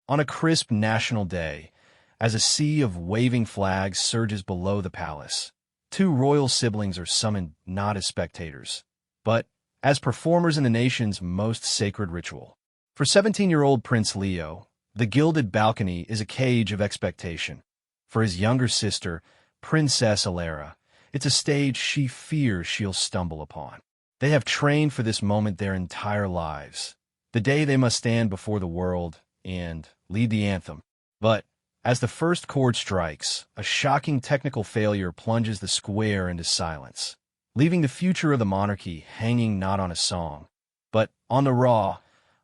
on a crisp national day, as a sea of waving flags surges below the palace, two royal siblings are summoned not as spectators, but as performers in the nation's most sacred ritual. For 17-year-old Prince Leo, the gilded balcony is a cage of expectation. For his younger sister, Princess Alara, it's a stage she fears she'll stumble upon. They have trained for this moment their entire lives, the day they must stand before the world and lead the anthem. But as the first chord strikes, a shocking technical failure plunges the square into silence, leaving the future of the monarchy hanging not on a song, but on the raw,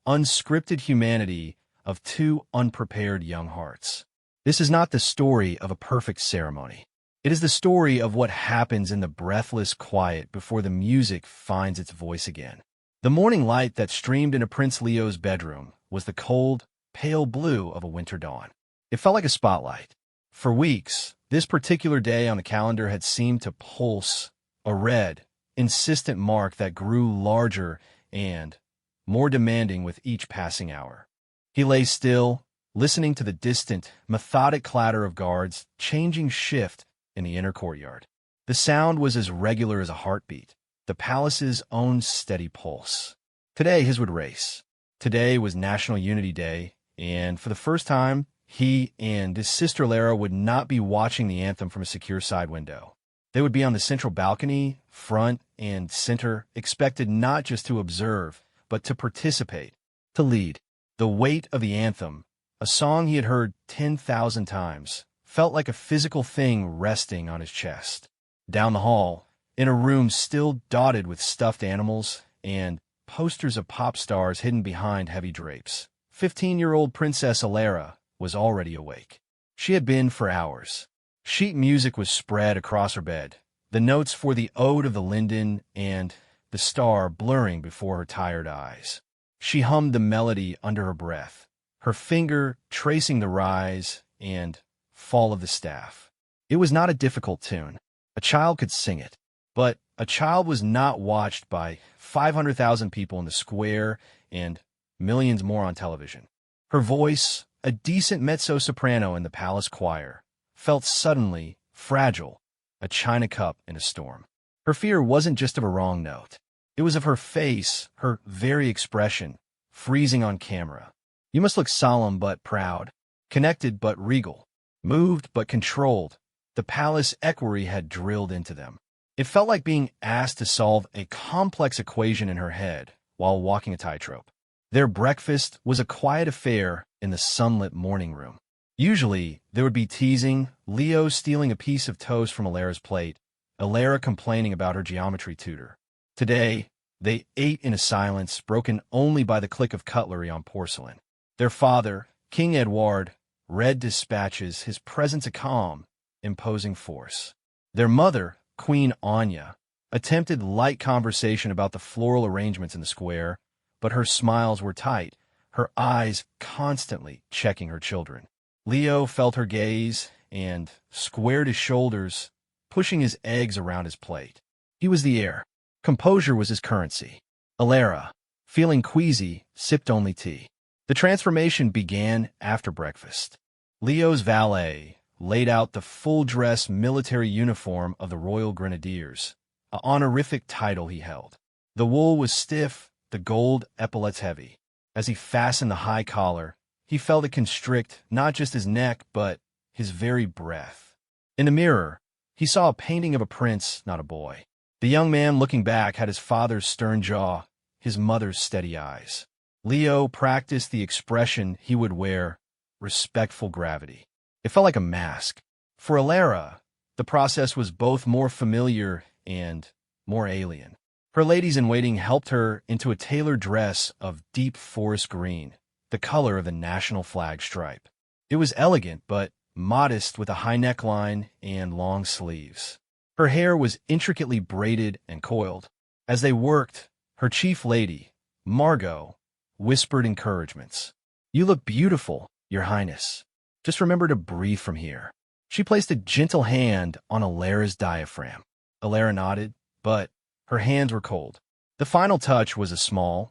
unscripted humanity of two unprepared young hearts. This is not the story of a perfect ceremony. It is the story of what happens in the breathless quiet before the music finds its voice again. The morning light that streamed into Prince Leo's bedroom was the cold, pale blue of a winter dawn. It felt like a spotlight. For weeks, this particular day on the calendar had seemed to pulse, a red, insistent mark that grew larger and more demanding with each passing hour. He lay still, listening to the distant, methodic clatter of guards changing shift in the inner courtyard. The sound was as regular as a heartbeat, the palace's own steady pulse. Today his would race. Today was National Unity Day, and for the first time, he and his sister Lara would not be watching the anthem from a secure side window. They would be on the central balcony, front and center, expected not just to observe, but to participate, to lead. The weight of the anthem, a song he had heard 10,000 times, felt like a physical thing resting on his chest. Down the hall, in a room still dotted with stuffed animals and posters of pop stars hidden behind heavy drapes, 15-year-old Princess Alara was already awake. She had been for hours. Sheet music was spread across her bed, the notes for the Ode of the Linden and the Star blurring before her tired eyes. She hummed the melody under her breath, her finger tracing the rise and fall of the staff. It was not a difficult tune. A child could sing it. But a child was not watched by 500,000 people in the square and millions more on television. Her voice, a decent mezzo-soprano in the palace choir, felt suddenly fragile, a china cup in a storm. Her fear wasn't just of a wrong note. It was of her face, her very expression, freezing on camera. You must look solemn but proud, connected but regal, moved but controlled. The palace equerry had drilled into them. It felt like being asked to solve a complex equation in her head while walking a tightrope. Their breakfast was a quiet affair in the sunlit morning room. Usually, there would be teasing, Leo stealing a piece of toast from Alara's plate, Alara complaining about her geometry tutor. Today, they ate in a silence broken only by the click of cutlery on porcelain. Their father, King Edward, read dispatches, his presence a calm, imposing force. Their mother, Queen Anya, attempted light conversation about the floral arrangements in the square, but her smiles were tight, her eyes constantly checking her children. Leo felt her gaze and squared his shoulders, pushing his eggs around his plate. He was the heir. Composure was his currency. Alara, feeling queasy, sipped only tea. The transformation began after breakfast. Leo's valet laid out the full-dress military uniform of the Royal Grenadiers, an honorific title he held. The wool was stiff, the gold epaulets heavy. As he fastened the high collar, he felt it constrict not just his neck, but his very breath. In the mirror, he saw a painting of a prince, not a boy. The young man looking back had his father's stern jaw, his mother's steady eyes. Leo practiced the expression he would wear, respectful gravity. It felt like a mask. For Alara, the process was both more familiar and more alien. Her ladies-in-waiting helped her into a tailored dress of deep forest green, the color of the national flag stripe. It was elegant, but modest, with a high neckline and long sleeves. Her hair was intricately braided and coiled. As they worked, her chief lady, Margot, whispered encouragements. "You look beautiful, Your Highness. Just remember to breathe from here." She placed a gentle hand on Alara's diaphragm. Alara nodded, but her hands were cold. The final touch was a small,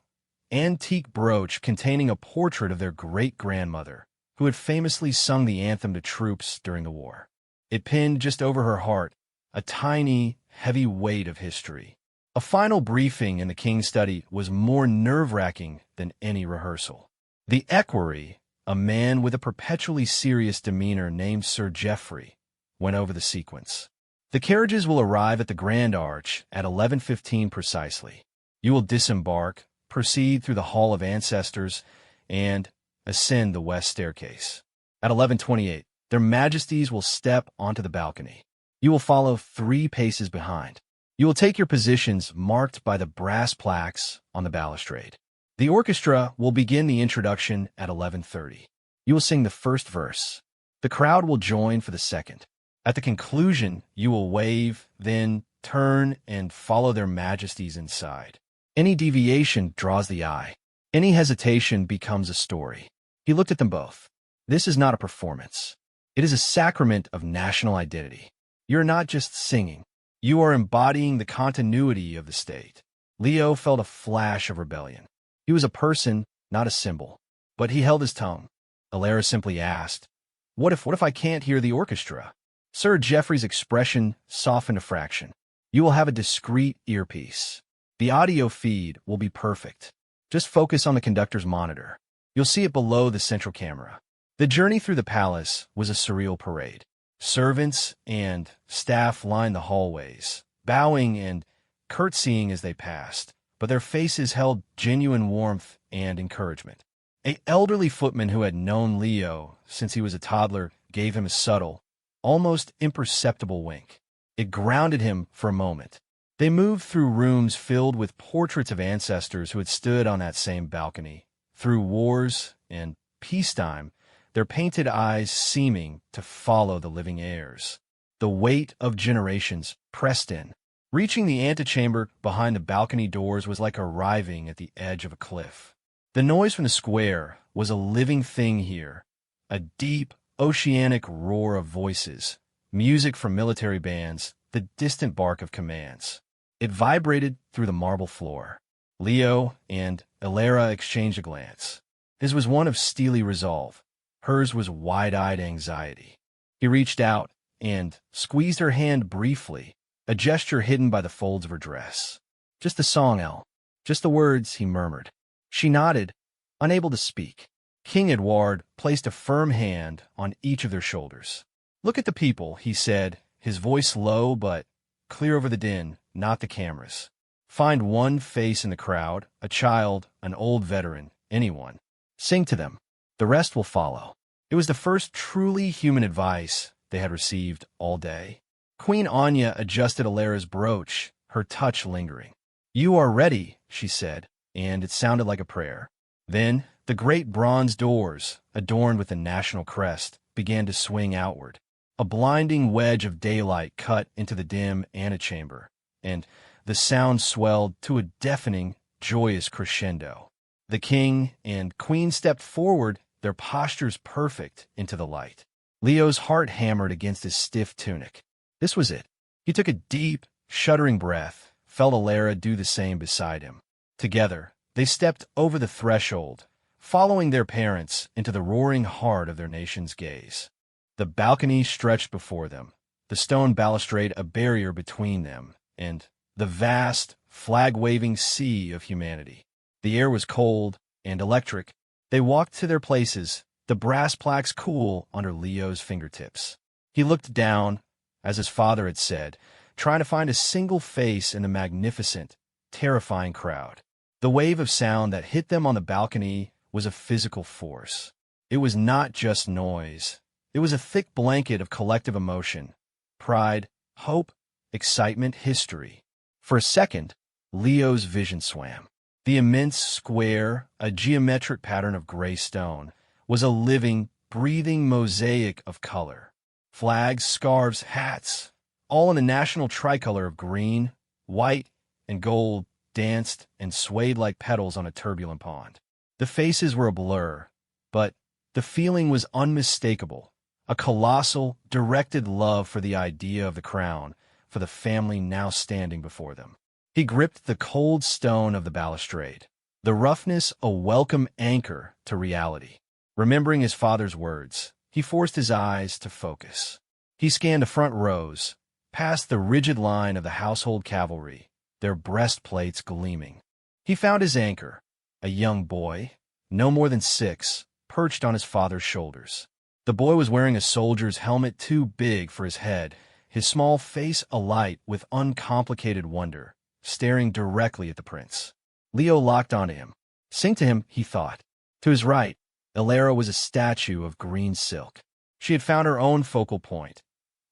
antique brooch containing a portrait of their great-grandmother, who had famously sung the anthem to troops during the war. It pinned just over her heart, a tiny, heavy weight of history. A final briefing in the king's study was more nerve-wracking than any rehearsal. The equerry, a man with a perpetually serious demeanor named Sir Geoffrey, went over the sequence. The carriages will arrive at the Grand Arch at 11:15 precisely. You will disembark, proceed through the Hall of Ancestors, and ascend the west staircase. At 11:28, their majesties will step onto the balcony. You will follow 3 paces behind. You will take your positions marked by the brass plaques on the balustrade. The orchestra will begin the introduction at 11:30. You will sing the first verse. The crowd will join for the second. At the conclusion, you will wave, then turn and follow their majesties inside. Any deviation draws the eye. Any hesitation becomes a story. He looked at them both. This is not a performance. It is a sacrament of national identity. You're not just singing. You are embodying the continuity of the state. Leo felt a flash of rebellion. He was a person, not a symbol. But he held his tongue. Alara simply asked, What if I can't hear the orchestra? Sir Geoffrey's expression softened a fraction. You will have a discreet earpiece. The audio feed will be perfect. Just focus on the conductor's monitor. You'll see it below the central camera. The journey through the palace was a surreal parade. Servants and staff lined the hallways, bowing and curtsying as they passed, but their faces held genuine warmth and encouragement. An elderly footman who had known Leo since he was a toddler gave him a subtle, almost imperceptible wink. It grounded him for a moment. They moved through rooms filled with portraits of ancestors who had stood on that same balcony, through wars and peacetime, their painted eyes seeming to follow the living heirs. The weight of generations pressed in. Reaching the antechamber behind the balcony doors was like arriving at the edge of a cliff. The noise from the square was a living thing here, a deep, oceanic roar of voices, music from military bands, the distant bark of commands. It vibrated through the marble floor. Leo and Alara exchanged a glance. His was one of steely resolve. Hers was wide-eyed anxiety. He reached out and squeezed her hand briefly, a gesture hidden by the folds of her dress. Just the song, El. Just the words, he murmured. She nodded, unable to speak. King Edward placed a firm hand on each of their shoulders. Look at the people, he said, his voice low but clear over the din, not the cameras. Find one face in the crowd, a child, an old veteran, anyone. Sing to them. The rest will follow. It was the first truly human advice they had received all day. Queen Anya adjusted Alara's brooch, her touch lingering. You are ready, she said, and it sounded like a prayer. Then the great bronze doors, adorned with the national crest, began to swing outward. A blinding wedge of daylight cut into the dim antechamber, and the sound swelled to a deafening, joyous crescendo. The king and queen stepped forward, their postures perfect, into the light. Leo's heart hammered against his stiff tunic. This was it. He took a deep, shuddering breath, felt Alara do the same beside him. Together, they stepped over the threshold, following their parents into the roaring heart of their nation's gaze. The balcony stretched before them, the stone balustrade a barrier between them, and the vast, flag-waving sea of humanity. The air was cold and electric. They walked to their places, the brass plaques cool under Leo's fingertips. He looked down, as his father had said, trying to find a single face in the magnificent, terrifying crowd. The wave of sound that hit them on the balcony was a physical force. It was not just noise. It was a thick blanket of collective emotion, pride, hope, excitement, history. For a second, Leo's vision swam. The immense square, a geometric pattern of gray stone, was a living, breathing mosaic of color. Flags, scarves, hats, all in a national tricolor of green, white, and gold, danced and swayed like petals on a turbulent pond. The faces were a blur, but the feeling was unmistakable. A colossal, directed love for the idea of the crown, for the family now standing before them. He gripped the cold stone of the balustrade, the roughness a welcome anchor to reality. Remembering his father's words, he forced his eyes to focus. He scanned the front rows, past the rigid line of the household cavalry, their breastplates gleaming. He found his anchor, a young boy, no more than 6, perched on his father's shoulders. The boy was wearing a soldier's helmet too big for his head, his small face alight with uncomplicated wonder, staring directly at the prince. Leo locked onto him. Sing to him, he thought. To his right, Elara was a statue of green silk. She had found her own focal point,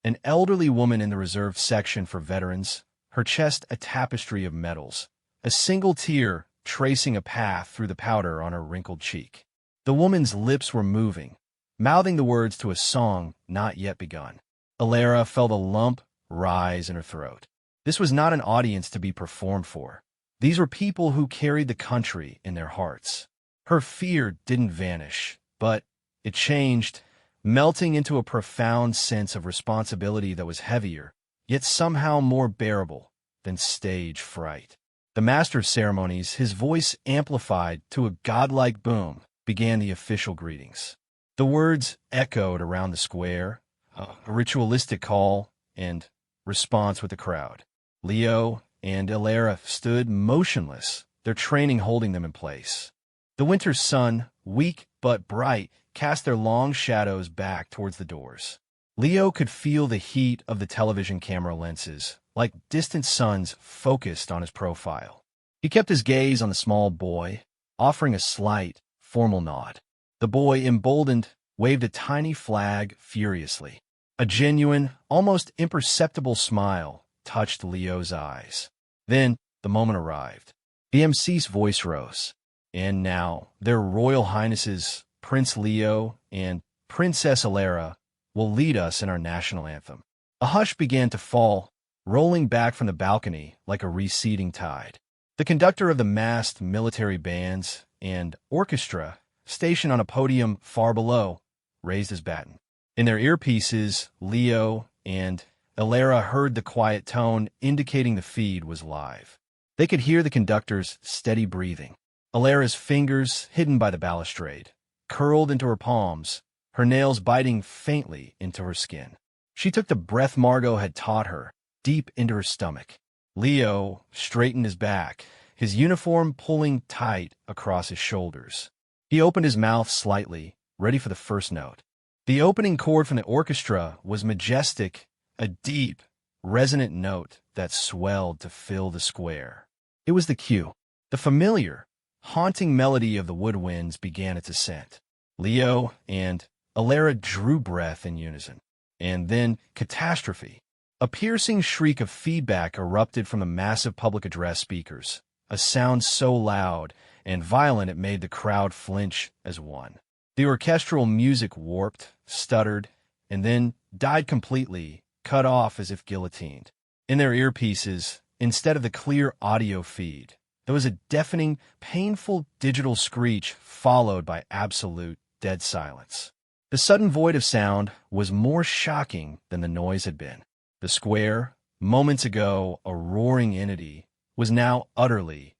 an elderly woman in the reserved section for veterans, her chest a tapestry of medals, a single tear tracing a path through the powder on her wrinkled cheek. The woman's lips were moving, mouthing the words to a song not yet begun. Elara felt a lump rise in her throat. This was not an audience to be performed for. These were people who carried the country in their hearts. Her fear didn't vanish, but it changed, melting into a profound sense of responsibility that was heavier, yet somehow more bearable than stage fright. The master of ceremonies, his voice amplified to a godlike boom, began the official greetings. The words echoed around the square, a ritualistic call and response with the crowd. Leo and Elara stood motionless, their training holding them in place. The winter sun, weak but bright, cast their long shadows back towards the doors. Leo could feel the heat of the television camera lenses, like distant suns focused on his profile. He kept his gaze on the small boy, offering a slight, formal nod. The boy, emboldened, waved a tiny flag furiously. A genuine, almost imperceptible smile touched Leo's eyes. Then, the moment arrived. The MC's voice rose. And now, their Royal Highnesses, Prince Leo and Princess Elara, will lead us in our national anthem. A hush began to fall, rolling back from the balcony like a receding tide. The conductor of the massed military bands and orchestra, stationed on a podium far below, raised his baton. In their earpieces, Leo and Elara heard the quiet tone indicating the feed was live. They could hear the conductor's steady breathing. Elara's fingers, hidden by the balustrade, curled into her palms, her nails biting faintly into her skin. She took the breath Margot had taught her, deep into her stomach. Leo straightened his back, his uniform pulling tight across his shoulders. He opened his mouth slightly, ready for the first note. The opening chord from the orchestra was majestic, a deep, resonant note that swelled to fill the square. It was the cue. The familiar, haunting melody of the woodwinds began its ascent. Leo and Elara drew breath in unison. And then catastrophe. A piercing shriek of feedback erupted from the massive public address speakers, a sound so loud and violent it made the crowd flinch as one. The orchestral music warped, stuttered, and then died completely, cut off as if guillotined. In their earpieces, instead of the clear audio feed, there was a deafening, painful digital screech followed by absolute dead silence. The sudden void of sound was more shocking than the noise had been. The square, moments ago a roaring entity, was now utterly,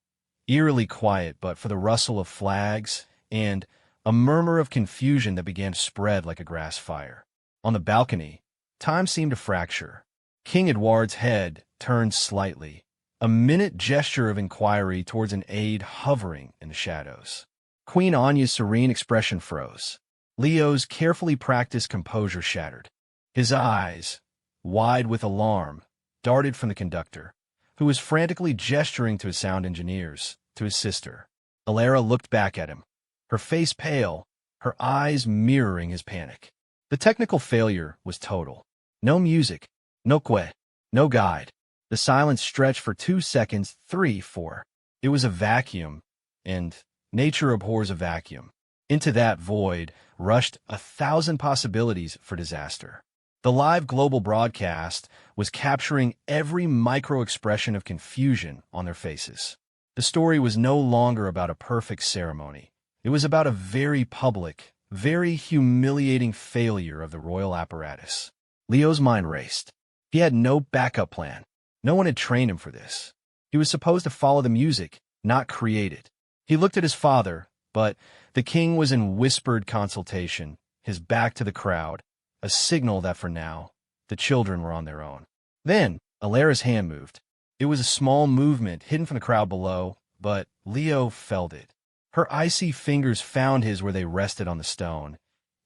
eerily quiet but for the rustle of flags and a murmur of confusion that began to spread like a grass fire. On the balcony, time seemed to fracture. King Edward's head turned slightly, a minute gesture of inquiry towards an aide hovering in the shadows. Queen Anya's serene expression froze. Leo's carefully practiced composure shattered. His eyes, wide with alarm, darted from the conductor, who was frantically gesturing to his sound engineers, to his sister. Elara looked back at him, her face pale, her eyes mirroring his panic. The technical failure was total. No music, no quet, no guide. The silence stretched for 2 seconds, 3, 4. It was a vacuum, and nature abhors a vacuum. Into that void rushed 1,000 possibilities for disaster. The live global broadcast was capturing every micro-expression of confusion on their faces. The story was no longer about a perfect ceremony. It was about a very public, very humiliating failure of the royal apparatus. Leo's mind raced. He had no backup plan. No one had trained him for this. He was supposed to follow the music, not create it. He looked at his father, but The king was in whispered consultation, his back to the crowd, a signal that for now, the children were on their own. Then, Alara's hand moved. It was a small movement hidden from the crowd below, but Leo felt it. Her icy fingers found his where they rested on the stone,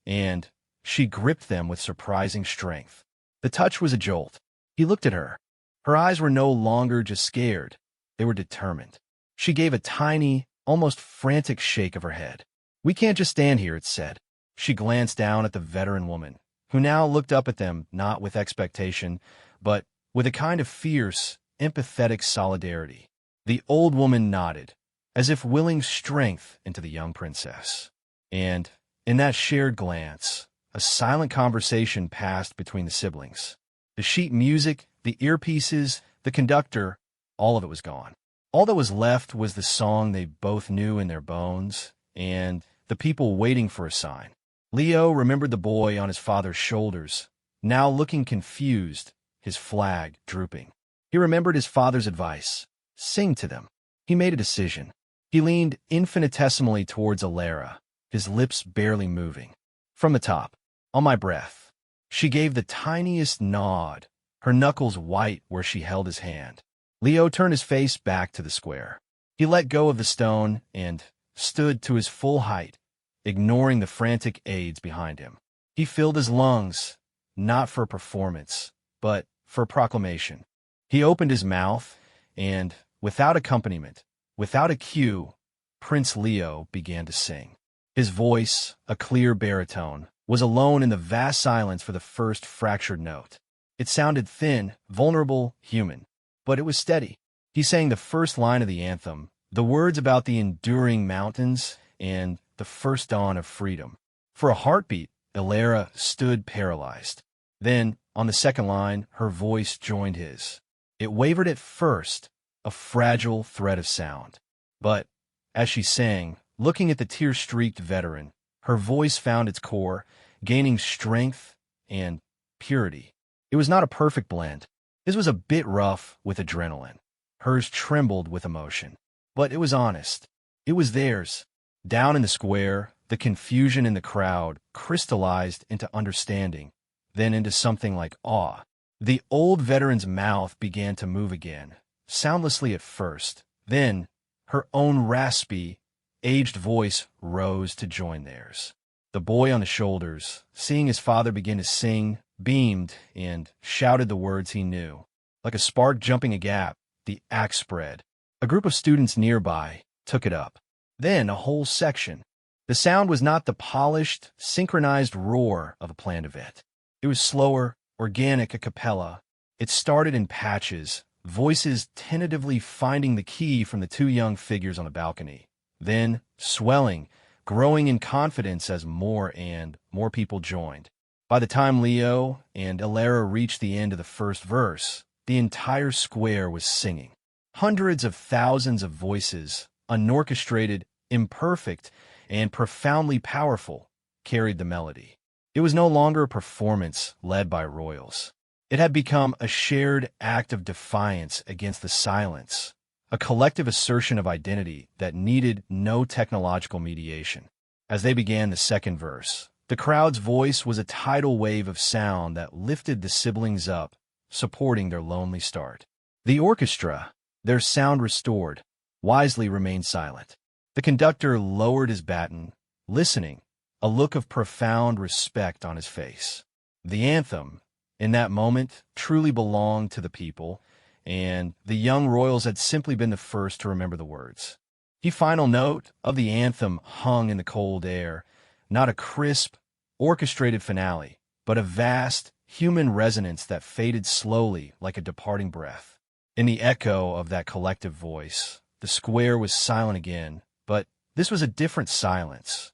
and she gripped them with surprising strength. The touch was a jolt. He looked at her. Her eyes were no longer just scared. They were determined. She gave a tiny, almost frantic shake of her head. "We can't just stand here," it said. She glanced down at the veteran woman, who now looked up at them not with expectation, but with a kind of fierce, empathetic solidarity. The old woman nodded, as if willing strength into the young princess. And, in that shared glance, a silent conversation passed between the siblings. The sheet music, the earpieces, the conductor, all of it was gone. All that was left was the song they both knew in their bones, and the people waiting for a sign. Leo remembered the boy on his father's shoulders, now looking confused, his flag drooping. He remembered his father's advice: sing to them. He made a decision. He leaned infinitesimally towards Alara, his lips barely moving. From the top, "On my breath." She gave the tiniest nod, her knuckles white where she held his hand. Leo turned his face back to the square. He let go of the stone and stood to his full height, ignoring the frantic aides behind him. He filled his lungs, not for performance, but for proclamation. He opened his mouth, and, without accompaniment, without a cue, Prince Leo began to sing. His voice, a clear baritone, was alone in the vast silence for the first fractured note. It sounded thin, vulnerable, human, but it was steady. He sang the first line of the anthem, the words about the enduring mountains and the first dawn of freedom. For a heartbeat, Alara stood paralyzed. Then, on the second line, her voice joined his. It wavered at first, a fragile thread of sound. But, as she sang, looking at the tear-streaked veteran, her voice found its core, gaining strength and purity. It was not a perfect blend. His was a bit rough with adrenaline. Hers trembled with emotion. But it was honest. It was theirs. Down in the square, the confusion in the crowd crystallized into understanding, then into something like awe. The old veteran's mouth began to move again, soundlessly at first. Then, her own raspy, aged voice rose to join theirs. The boy on the shoulders, seeing his father begin to sing, beamed and shouted the words he knew. Like a spark jumping a gap, the axe spread. A group of students nearby took it up. Then a whole section. The sound was not the polished, synchronized roar of a planned event. It was slower, organic a cappella. It started in patches, voices tentatively finding the key from the two young figures on the balcony. Then, swelling, growing in confidence as more and more people joined. By the time Leo and Alara reached the end of the first verse, the entire square was singing. Hundreds of thousands of voices, unorchestrated, imperfect, and profoundly powerful, carried the melody. It was no longer a performance led by royals. It had become a shared act of defiance against the silence, a collective assertion of identity that needed no technological mediation. As they began the second verse, the crowd's voice was a tidal wave of sound that lifted the siblings up, supporting their lonely start. The orchestra, their sound restored, wisely remained silent. The conductor lowered his baton, listening, a look of profound respect on his face. The anthem, in that moment, truly belonged to the people, and the young royals had simply been the first to remember the words. The final note of the anthem hung in the cold air, not a crisp, orchestrated finale, but a vast, human resonance that faded slowly like a departing breath. In the echo of that collective voice, the square was silent again, but this was a different silence.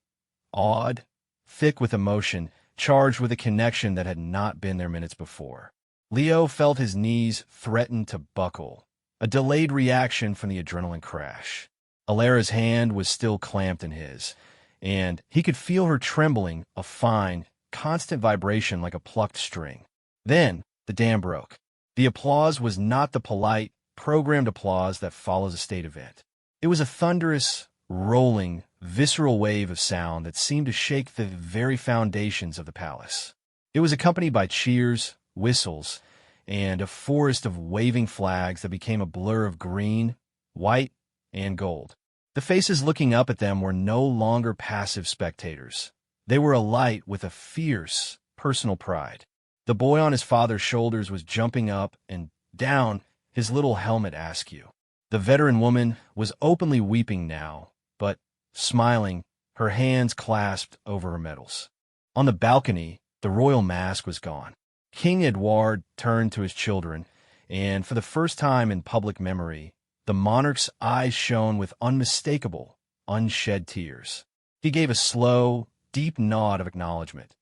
Awed, thick with emotion, charged with a connection that had not been there minutes before. Leo felt his knees threaten to buckle, a delayed reaction from the adrenaline crash. Alara's hand was still clamped in his, and he could feel her trembling, a fine, constant vibration like a plucked string. Then, the dam broke. The applause was not the polite, programmed applause that follows a state event. It was a thunderous, rolling, visceral wave of sound that seemed to shake the very foundations of the palace. It was accompanied by cheers, whistles, and a forest of waving flags that became a blur of green, white, and gold. The faces looking up at them were no longer passive spectators. They were alight with a fierce, personal pride. The boy on his father's shoulders was jumping up and down, his little helmet askew. The veteran woman was openly weeping now, but smiling, her hands clasped over her medals. On the balcony, the royal mask was gone. King Edward turned to his children, and for the first time in public memory, the monarch's eyes shone with unmistakable, unshed tears. He gave a slow, deep nod of acknowledgement,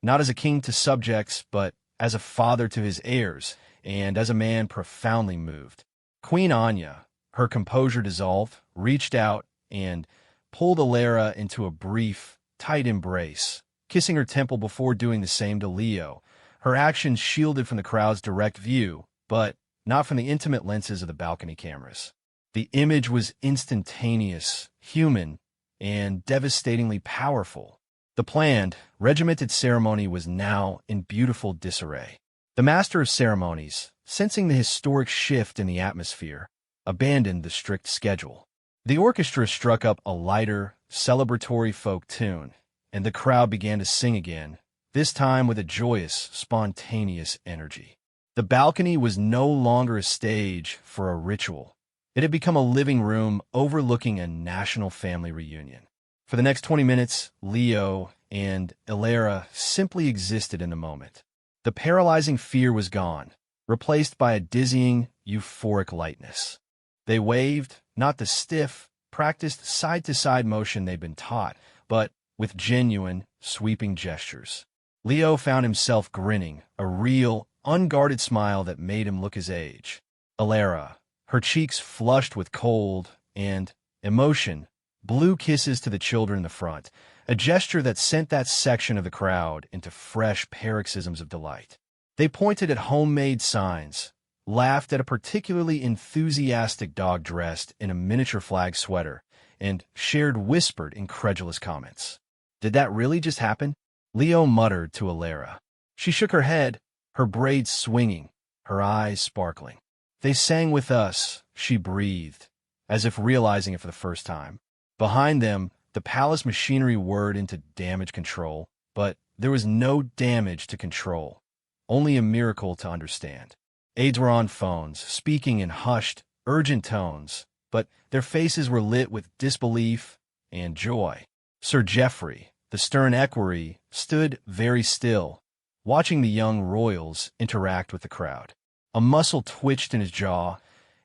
not as a king to subjects, but as a father to his heirs, and as a man profoundly moved. Queen Anya, her composure dissolved, reached out and pulled Alara into a brief, tight embrace, kissing her temple before doing the same to Leo, her actions shielded from the crowd's direct view, but not from the intimate lenses of the balcony cameras. The image was instantaneous, human, and devastatingly powerful. The planned, regimented ceremony was now in beautiful disarray. The master of ceremonies, sensing the historic shift in the atmosphere, abandoned the strict schedule. The orchestra struck up a lighter, celebratory folk tune, and the crowd began to sing again, this time with a joyous, spontaneous energy. The balcony was no longer a stage for a ritual. It had become a living room overlooking a national family reunion. For the next 20 minutes, Leo and Alara simply existed in the moment. The paralyzing fear was gone, replaced by a dizzying, euphoric lightness. They waved, not the stiff, practiced side-to-side motion they'd been taught, but with genuine, sweeping gestures. Leo found himself grinning, a real, unguarded smile that made him look his age. Alara, her cheeks flushed with cold and emotion, blew kisses to the children in the front, a gesture that sent that section of the crowd into fresh paroxysms of delight. They pointed at homemade signs, laughed at a particularly enthusiastic dog dressed in a miniature flag sweater, and shared whispered, incredulous comments. Did that really just happen? Leo muttered to Alara. She shook her head, her braids swinging, her eyes sparkling. They sang with us, she breathed, as if realizing it for the first time. Behind them, the palace machinery whirred into damage control, but there was no damage to control, only a miracle to understand. Aides were on phones, speaking in hushed, urgent tones, but their faces were lit with disbelief and joy. Sir Geoffrey, the stern equerry, stood very still, watching the young royals interact with the crowd. A muscle twitched in his jaw,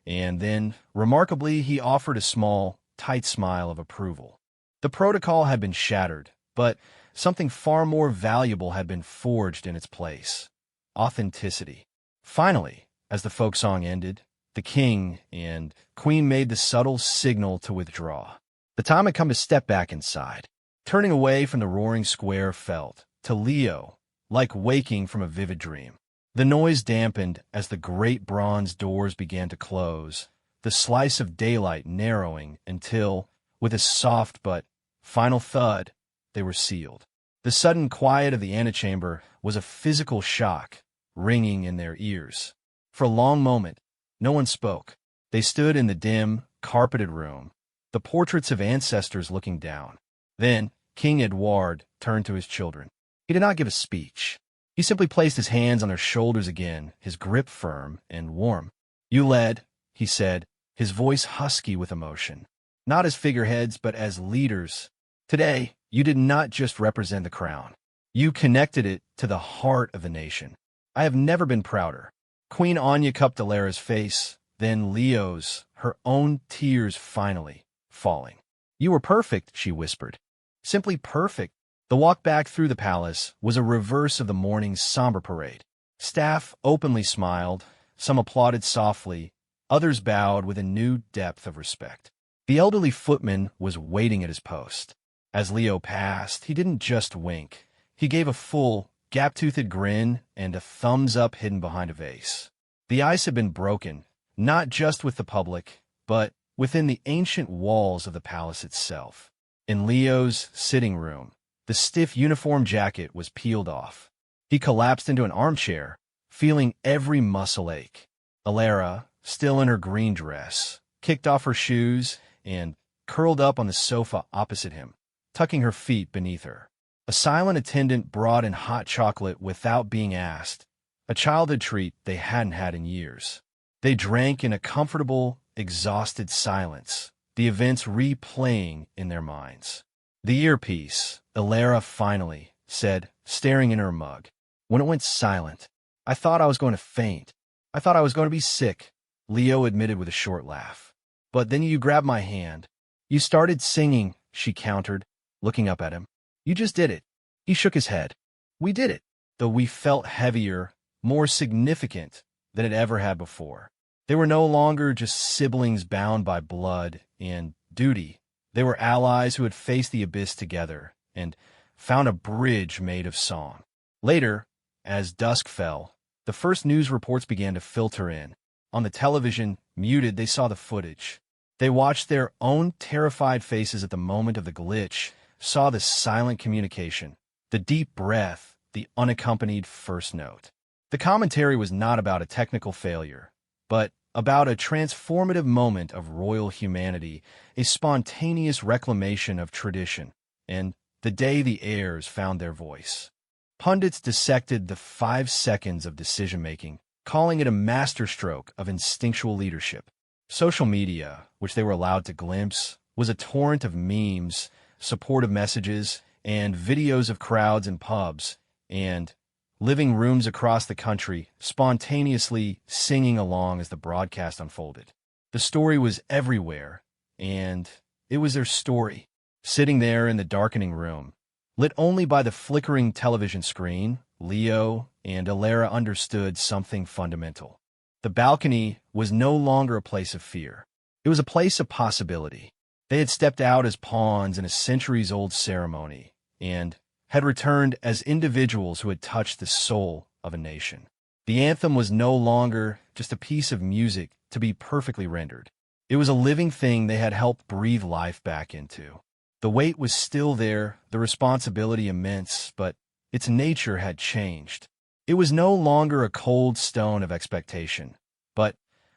and then, remarkably, he offered a small, tight smile of approval. The protocol had been shattered, but something far more valuable had been forged in its place: authenticity. Finally, as the folk song ended, the king and queen made the subtle signal to withdraw. The time had come to step back inside. Turning away from the roaring square felt, to Leo, like waking from a vivid dream. The noise dampened as the great bronze doors began to close, the slice of daylight narrowing until, with a soft but final thud, they were sealed. The sudden quiet of the antechamber was a physical shock, ringing in their ears. For a long moment, no one spoke. They stood in the dim, carpeted room, the portraits of ancestors looking down. Then, King Edward turned to his children. He did not give a speech. He simply placed his hands on their shoulders again, his grip firm and warm. "You led," he said, his voice husky with emotion. "Not as figureheads, but as leaders. Today, you did not just represent the crown. You connected it to the heart of the nation. I have never been prouder." Queen Anya cupped Alara's face, then Leo's, her own tears finally falling. "You were perfect," she whispered. "Simply perfect." The walk back through the palace was a reverse of the morning's somber parade. Staff openly smiled, some applauded softly, others bowed with a new depth of respect. The elderly footman was waiting at his post. As Leo passed, he didn't just wink. He gave a full, gap-toothed grin and a thumbs up hidden behind a vase. The ice had been broken, not just with the public, but within the ancient walls of the palace itself. In Leo's sitting room, the stiff uniform jacket was peeled off. He collapsed into an armchair, feeling every muscle ache. Alara, still in her green dress, kicked off her shoes and curled up on the sofa opposite him, tucking her feet beneath her. A silent attendant brought in hot chocolate without being asked, a childhood treat they hadn't had in years. They drank in a comfortable, exhausted silence, the events replaying in their minds. The earpiece, Alara finally said, staring in her mug. When it went silent, I thought I was going to faint. I thought I was going to be sick, Leo admitted with a short laugh. But then you grabbed my hand. You started singing, she countered, looking up at him. You just did it. He shook his head. We did it, though we felt heavier, more significant than it ever had before. They were no longer just siblings bound by blood and duty. They were allies who had faced the abyss together and found a bridge made of song. Later, as dusk fell, the first news reports began to filter in. On the television, muted, they saw the footage. They watched their own terrified faces at the moment of the glitch, saw the silent communication, the deep breath, the unaccompanied first note. The commentary was not about a technical failure, but about a transformative moment of royal humanity, a spontaneous reclamation of tradition, and the day the heirs found their voice. Pundits dissected the 5 seconds of decision-making, calling it a masterstroke of instinctual leadership. Social media, which they were allowed to glimpse, was a torrent of memes, supportive messages, and videos of crowds in pubs and living rooms across the country spontaneously singing along as the broadcast unfolded. The story was everywhere, and it was their story. Sitting there in the darkening room, lit only by the flickering television screen, Leo and Alara understood something fundamental. The balcony was no longer a place of fear. It was a place of possibility. They had stepped out as pawns in a centuries-old ceremony and had returned as individuals who had touched the soul of a nation. The anthem was no longer just a piece of music to be perfectly rendered. It was a living thing they had helped breathe life back into. The weight was still there, the responsibility immense, but its nature had changed. It was no longer a cold stone of expectation, but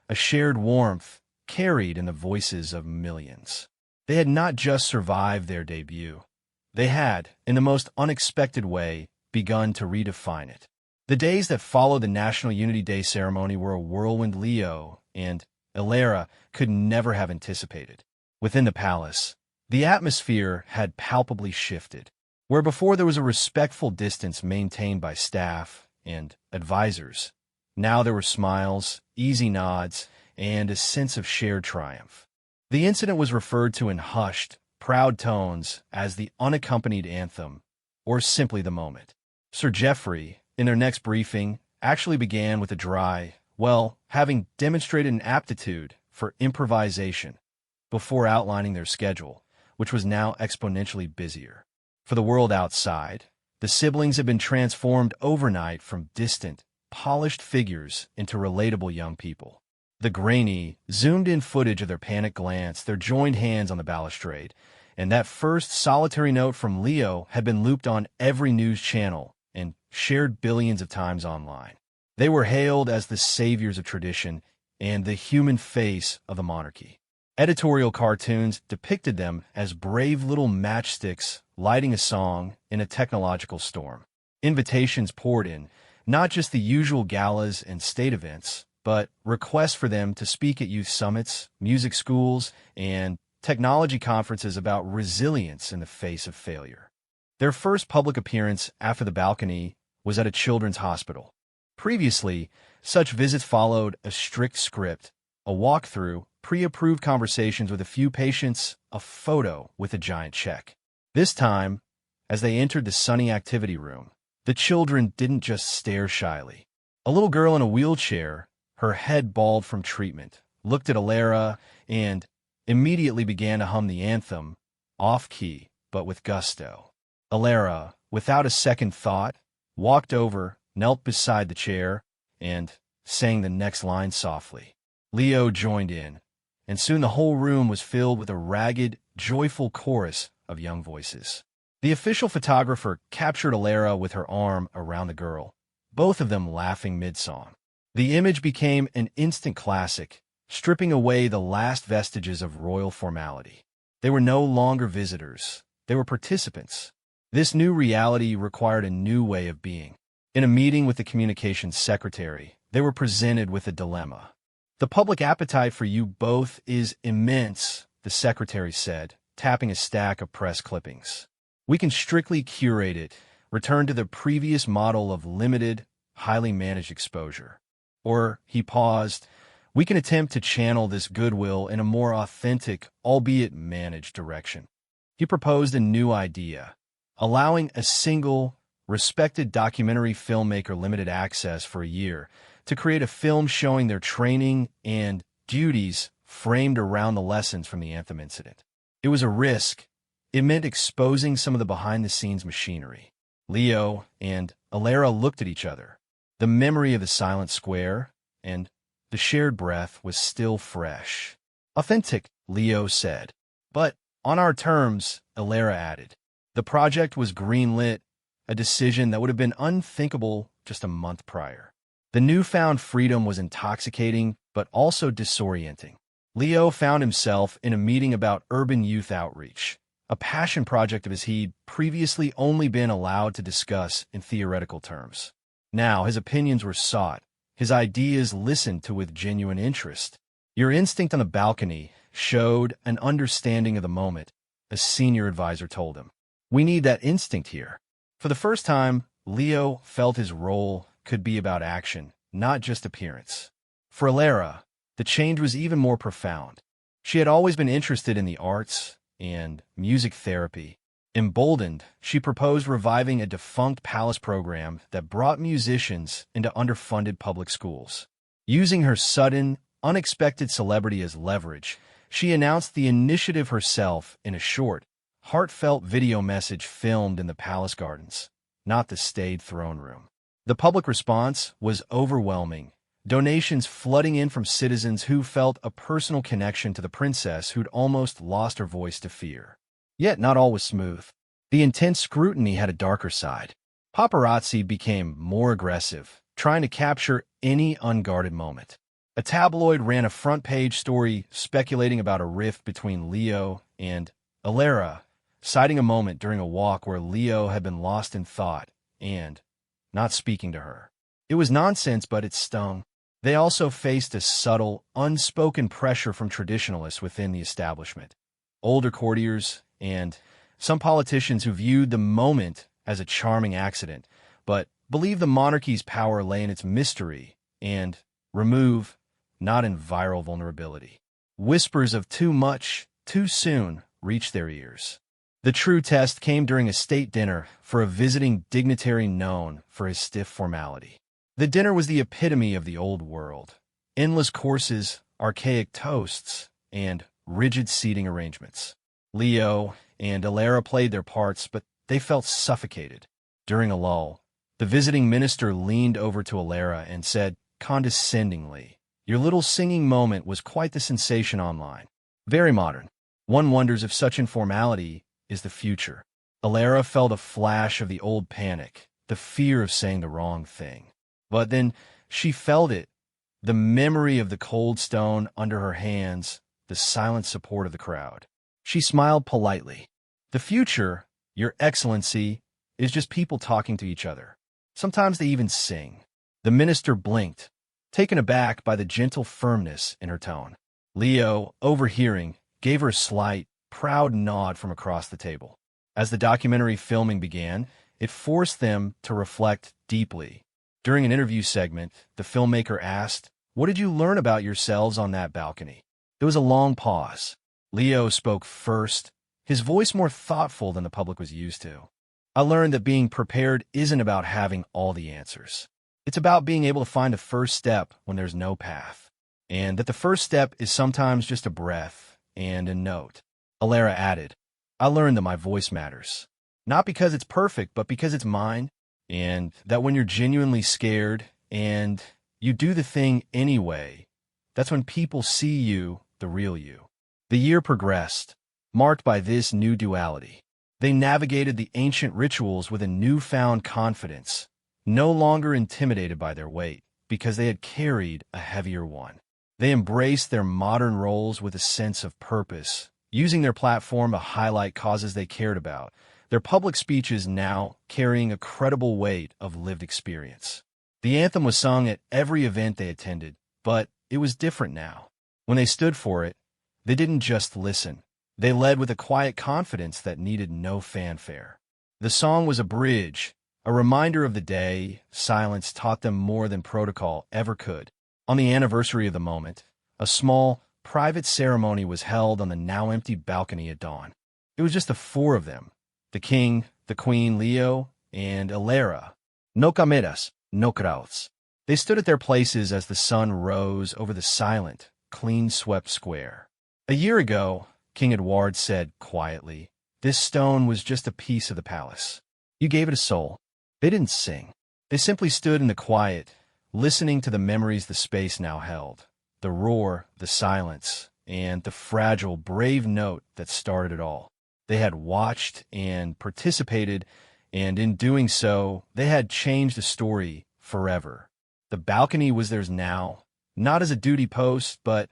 a shared warmth carried in the voices of millions. They had not just survived their debut. They had, in the most unexpected way, begun to redefine it. The days that followed the National Unity Day ceremony were a whirlwind Leo and Alara could never have anticipated. Within the palace, the atmosphere had palpably shifted. Where before there was a respectful distance maintained by staff and advisors, now there were smiles, easy nods, and a sense of shared triumph. The incident was referred to in hushed, proud tones as the unaccompanied anthem, or simply the moment. Sir Geoffrey, in their next briefing, actually began with a dry, well, having demonstrated an aptitude for improvisation, before outlining their schedule, which was now exponentially busier. For the world outside, the siblings had been transformed overnight from distant, polished figures into relatable young people. The grainy, zoomed-in footage of their panicked glance, their joined hands on the balustrade, and that first solitary note from Leo had been looped on every news channel and shared billions of times online. They were hailed as the saviors of tradition and the human face of the monarchy. Editorial cartoons depicted them as brave little matchsticks lighting a song in a technological storm. Invitations poured in, not just the usual galas and state events, but requests for them to speak at youth summits, music schools, and technology conferences about resilience in the face of failure. Their first public appearance after the balcony was at a children's hospital. Previously, such visits followed a strict script, a walkthrough, pre-approved conversations with a few patients, a photo with a giant check. This time, as they entered the sunny activity room, the children didn't just stare shyly. A little girl in a wheelchair, her head bald from treatment, looked at Alara and immediately began to hum the anthem, off-key, but with gusto. Alara, without a second thought, walked over, knelt beside the chair, and sang the next line softly. Leo joined in, and soon the whole room was filled with a ragged, joyful chorus of young voices. The official photographer captured Alara with her arm around the girl, both of them laughing mid-song. The image became an instant classic, stripping away the last vestiges of royal formality. They were no longer visitors. They were participants. This new reality required a new way of being. In a meeting with the communications secretary, they were presented with a dilemma. "The public appetite for you both is immense," the secretary said, tapping a stack of press clippings. "We can strictly curate it, return to the previous model of limited, highly managed exposure. Or," he paused, "we can attempt to channel this goodwill in a more authentic, albeit managed direction." He proposed a new idea, allowing a single, respected documentary filmmaker limited access for a year to create a film showing their training and duties framed around the lessons from the Anthem incident. It was a risk. It meant exposing some of the behind-the-scenes machinery. Leo and Alara looked at each other. The memory of the silent square and the shared breath was still fresh. "Authentic," Leo said. "But on our terms," Alara added. The project was greenlit, a decision that would have been unthinkable just a month prior. The newfound freedom was intoxicating, but also disorienting. Leo found himself in a meeting about urban youth outreach, a passion project of his he'd previously only been allowed to discuss in theoretical terms. Now his opinions were sought, his ideas listened to with genuine interest. "Your instinct on the balcony showed an understanding of the moment," a senior advisor told him. "We need that instinct here." For the first time, Leo felt his role could be about action, not just appearance. For Alara, the change was even more profound. She had always been interested in the arts and music therapy. Emboldened, she proposed reviving a defunct palace program that brought musicians into underfunded public schools. Using her sudden, unexpected celebrity as leverage, she announced the initiative herself in a short, heartfelt video message filmed in the palace gardens, not the staid throne room. The public response was overwhelming, donations flooding in from citizens who felt a personal connection to the princess who'd almost lost her voice to fear. Yet not all was smooth. The intense scrutiny had a darker side. Paparazzi became more aggressive, trying to capture any unguarded moment. A tabloid ran a front-page story speculating about a rift between Leo and Alara, citing a moment during a walk where Leo had been lost in thought and not speaking to her. It was nonsense, but it stung. They also faced a subtle, unspoken pressure from traditionalists within the establishment, older courtiers, and some politicians who viewed the moment as a charming accident, but believed the monarchy's power lay in its mystery and remove, not in viral vulnerability. Whispers of too much, too soon reached their ears. The true test came during a state dinner for a visiting dignitary known for his stiff formality. The dinner was the epitome of the old world. Endless courses, archaic toasts, and rigid seating arrangements. Leo and Alara played their parts, but they felt suffocated. During a lull, the visiting minister leaned over to Alara and said condescendingly, "Your little singing moment was quite the sensation online. Very modern. One wonders if such informality is the future." Alara felt a flash of the old panic, the fear of saying the wrong thing. But then she felt it, the memory of the cold stone under her hands, the silent support of the crowd. She smiled politely. "The future, Your Excellency, is just people talking to each other. Sometimes they even sing." The minister blinked, taken aback by the gentle firmness in her tone. Leo, overhearing, gave her a slight, proud nod from across the table. As the documentary filming began, it forced them to reflect deeply. During an interview segment, the filmmaker asked, "What did you learn about yourselves on that balcony?" There was a long pause. Leo spoke first, his voice more thoughtful than the public was used to. "I learned that being prepared isn't about having all the answers. It's about being able to find a first step when there's no path, and that the first step is sometimes just a breath and a note." Alara added, "I learned that my voice matters. Not because it's perfect, but because it's mine, and that when you're genuinely scared and you do the thing anyway, that's when people see you, the real you." The year progressed, marked by this new duality. They navigated the ancient rituals with a newfound confidence, no longer intimidated by their weight, because they had carried a heavier one. They embraced their modern roles with a sense of purpose, using their platform to highlight causes they cared about, their public speeches now carrying a credible weight of lived experience. The anthem was sung at every event they attended, but it was different now. When they stood for it, they didn't just listen. They led with a quiet confidence that needed no fanfare. The song was a bridge, a reminder of the day. Silence taught them more than protocol ever could. On the anniversary of the moment, a small, private ceremony was held on the now-empty balcony at dawn. It was just the four of them, the king, the queen, Leo, and Alara. No cameras, no crowds. They stood at their places as the sun rose over the silent, clean-swept square. A year ago, King Edward said quietly, "This stone was just a piece of the palace. You gave it a soul." They didn't sing. They simply stood in the quiet, listening to the memories the space now held, the roar, the silence, and the fragile, brave note that started it all. They had watched and participated, and in doing so, they had changed the story forever. The balcony was theirs now, not as a duty post, but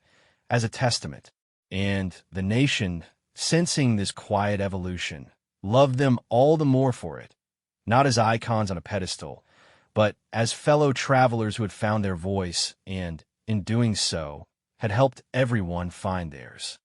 as a testament. And the nation, sensing this quiet evolution, loved them all the more for it, not as icons on a pedestal, but as fellow travelers who had found their voice and, in doing so, had helped everyone find theirs.